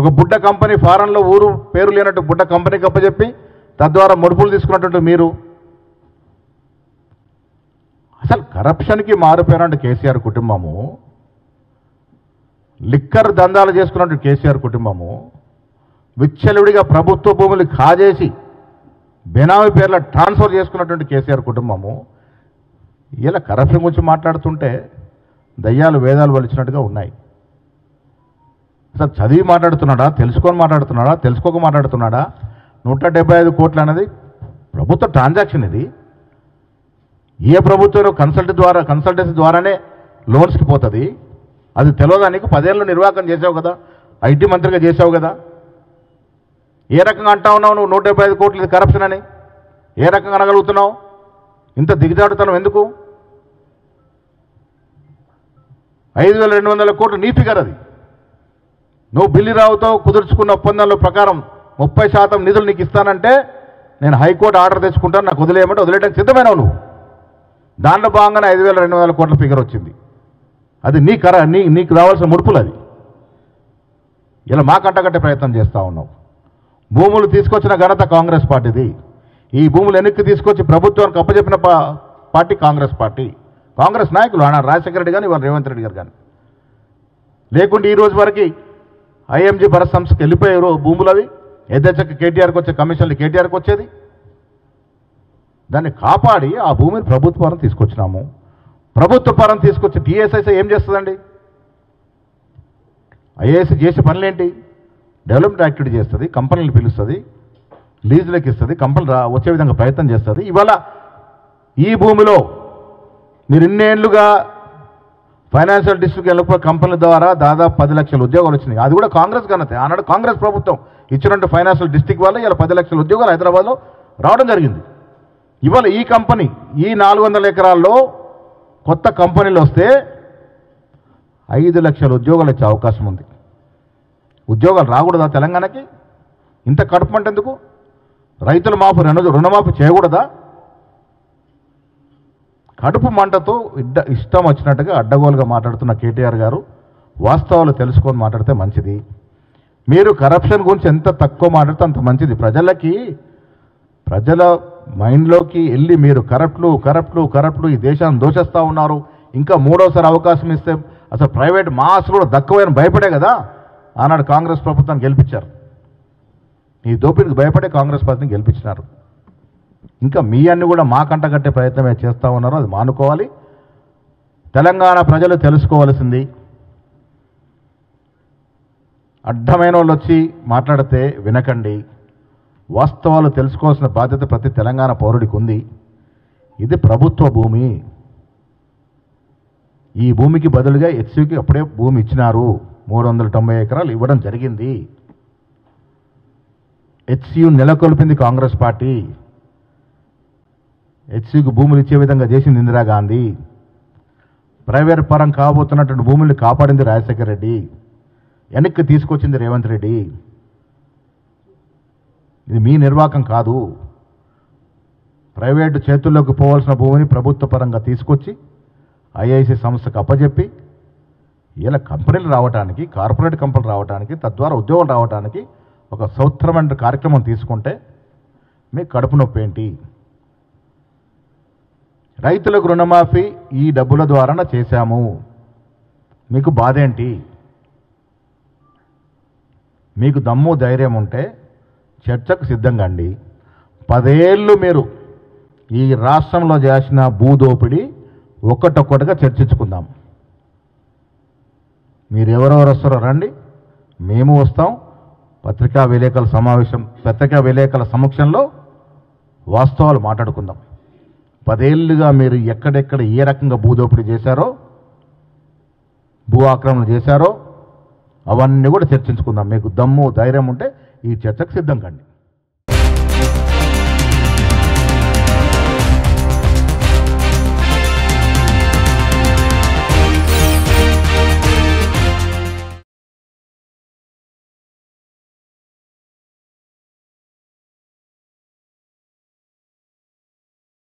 ఒక బుడ్డ కంపెనీ ఫారెన్లో ఊరు పేరు లేనట్టు బుడ్డ కంపెనీకి అప్పచెప్పి తద్వారా ముడుపులు తీసుకున్నట్టు మీరు అసలు కరప్షన్కి మారిపోయినట్టు కేసీఆర్ కుటుంబము, లిక్కర్ దందాలు చేసుకున్నట్టు కేసీఆర్ కుటుంబము, విచ్చలవిడిగా ప్రభుత్వ భూములు కాజేసి బెనామీ పేర్ల ట్రాన్స్ఫర్ చేసుకున్నటువంటి కేసీఆర్ కుటుంబము ఇలా కరప్షన్ గురించి మాట్లాడుతుంటే దయ్యాలు వేదాలు వలిచినట్టుగా ఉన్నాయి. అసలు చదివి మాట్లాడుతున్నాడా, తెలుసుకొని మాట్లాడుతున్నాడా, తెలుసుకోక మాట్లాడుతున్నాడా? 175 కోట్లు అనేది ప్రభుత్వ ట్రాన్సాక్షన్. ఇది ఏ ప్రభుత్వం కన్సల్టెన్సీ ద్వారానే లోన్స్కి పోతుంది. అది తెలియదా నీకు? 10 ఏళ్ళు నిర్వాహకం చేసావు కదా, ఐటీ మంత్రిగా చేసావు కదా. ఏ రకంగా అంటా ఉన్నావు నువ్వు 175 కోట్లు ఇది కరప్షన్ అని? ఏ రకంగా అనగలుగుతున్నావు? ఇంత దిగజాడుతనం ఎందుకు? 5200 కోట్లు నీ ఫిగర్ అది. నువ్వు బిల్లి రావుతో కుదుర్చుకున్న ఒప్పందాల ప్రకారం 30% నిధులు నీకు ఇస్తానంటే నేను హైకోర్టు ఆర్డర్ తెచ్చుకుంటాను, నాకు వదిలేయమంటే వదిలేయడానికి సిద్ధమైనావు నువ్వు. దాంట్లో భాగంగానే 5200 కోట్ల ఫిగర్ వచ్చింది. అది నీకు రావాల్సిన ముడుపులు. అది ఇలా మా కంటగట్టే ప్రయత్నం చేస్తూ ఉన్నావు. భూములు తీసుకొచ్చిన ఘనత కాంగ్రెస్ పార్టీది. ఈ భూములు వెనక్కి తీసుకొచ్చి ప్రభుత్వానికి అప్పచెప్పిన పార్టీ కాంగ్రెస్ పార్టీ. కాంగ్రెస్ నాయకులు ఆనాడు రాజశేఖర రెడ్డి కానీ ఇవాళ రేవంత్ రెడ్డి గారు కానీ. లేకుంటే ఈ రోజు వరకు ఐఎంజీ భరత్ సంస్థకి వెళ్ళిపోయారు భూములు. అవి యథేచ్ఛకి కేటీఆర్కి వచ్చే కమిషన్లు కేటీఆర్కి వచ్చేది. దాన్ని కాపాడి ఆ భూమిని ప్రభుత్వ పరం తీసుకొచ్చినాము. ప్రభుత్వ పరం తీసుకొచ్చి టీఎస్ఐసీ ఏం చేస్తుందండి? ఐఏఎస్ చేసే పనులేంటి? డెవలప్మెంట్ యాక్టివిటీ చేస్తుంది, కంపెనీలు పిలుస్తుంది, లీజులకు ఇస్తుంది, కంపెనీలు వచ్చే విధంగా ప్రయత్నం చేస్తుంది. ఇవాళ ఈ భూమిలో మీరు ఇన్నేళ్లుగా ఫైనాన్షియల్ డిస్ట్రిక్ట్ వెళ్ళిపోయి కంపెనీల ద్వారా దాదాపు 10 లక్షల ఉద్యోగాలు వచ్చినాయి. అది కూడా కాంగ్రెస్ ఘనతే. ఆనాడు కాంగ్రెస్ ప్రభుత్వం ఇచ్చినట్టు ఫైనాన్షియల్ డిస్ట్రిక్ట్ వల్ల ఇలా 10 లక్షల ఉద్యోగాలు హైదరాబాద్లో రావడం జరిగింది. ఇవాళ ఈ కంపెనీ ఈ 400 ఎకరాల్లో కొత్త కంపెనీలు వస్తే 5 లక్షల ఉద్యోగాలు వచ్చే అవకాశం ఉంది. ఉద్యోగాలు రాకూడదా తెలంగాణకి? ఇంత కడుపు అంటే ఎందుకు? రైతుల రుణమాఫీ చేయకూడదా? కడుపు మంటతో ఇష్టం వచ్చినట్టుగా అడ్డగోలుగా మాట్లాడుతున్న కేటీఆర్ గారు వాస్తవాలు తెలుసుకొని మాట్లాడితే మంచిది. మీరు కరప్షన్ గురించి ఎంత తక్కువ మాట్లాడితే అంత మంచిది. ప్రజల మైండ్లోకి వెళ్ళి మీరు కరప్ట్లు ఈ దేశాన్ని దోషిస్తూ ఉన్నారు, ఇంకా మూడోసారి అవకాశం ఇస్తే అసలు ప్రైవేట్ మాస్ కూడా దక్కువని భయపడే కదా ఆనాడు కాంగ్రెస్ ప్రభుత్వాన్ని గెలిపించారు. ఈ దోపిడికి భయపడే కాంగ్రెస్ పార్టీని గెలిపించినారు. ఇంకా మీ అన్ని కూడా మా కంటగట్టే ప్రయత్నమే చేస్తూ ఉన్నారు. అది మానుకోవాలి. తెలంగాణ ప్రజలు తెలుసుకోవాల్సింది, అడ్డమైన వాళ్ళు వచ్చి మాట్లాడితే వినకండి. వాస్తవాలు తెలుసుకోవాల్సిన బాధ్యత ప్రతి తెలంగాణ పౌరుడికి ఉంది. ఇది ప్రభుత్వ భూమి. ఈ భూమికి బదులుగా హెచ్సికి అప్పుడే భూమి ఇచ్చినారు. 390 ఎకరాలు ఇవ్వడం జరిగింది. హెచ్సియు నెలకొల్పింది కాంగ్రెస్ పార్టీ. హెచ్సికి భూములు ఇచ్చే విధంగా చేసింది ఇందిరాగాంధీ. ప్రైవేట్ పరం కాబోతున్నటువంటి భూముల్ని కాపాడింది రాజశేఖర రెడ్డి. వెనక్కి తీసుకొచ్చింది రేవంత్ రెడ్డి. ఇది మీ నిర్వాహకం కాదు. ప్రైవేటు చేతుల్లోకి పోవాల్సిన భూమిని ప్రభుత్వ పరంగా తీసుకొచ్చి ఐఐసి సంస్థకు అప్పచెప్పి ఇలా కంపెనీలు రావడానికి, కార్పొరేట్ కంపెనీలు రావడానికి, తద్వారా ఉద్యోగాలు రావడానికి ఒక సౌత్రమైన కార్యక్రమం తీసుకుంటే మీ కడుపు నొప్పి ఏంటి? రైతులకు రుణమాఫీ ఈ డబ్బుల ద్వారా చేశాము, మీకు బాధ ఏంటి? మీకు దమ్ము ధైర్యం ఉంటే చర్చకు సిద్ధంగా అండి. 10 ఏళ్ళు మీరు ఈ రాష్ట్రంలో చేసిన భూదోపిడి ఒక్కటొక్కటిగా చర్చించుకుందాం. మీరు ఎవరెవరు వస్తారో రండి, మేము వస్తాం. పత్రికా విలేకరుల సమక్షంలో వాస్తవాలు మాట్లాడుకుందాం. 10 ఏళ్ళుగా మీరు ఎక్కడెక్కడ ఏ రకంగా భూదోపిడీ చేశారో, భూ ఆక్రమణ చేశారో అవన్నీ కూడా చర్చించుకుందాం. మీకు దమ్ము ధైర్యం ఉంటే ఈ చర్చకు సిద్ధం కండి.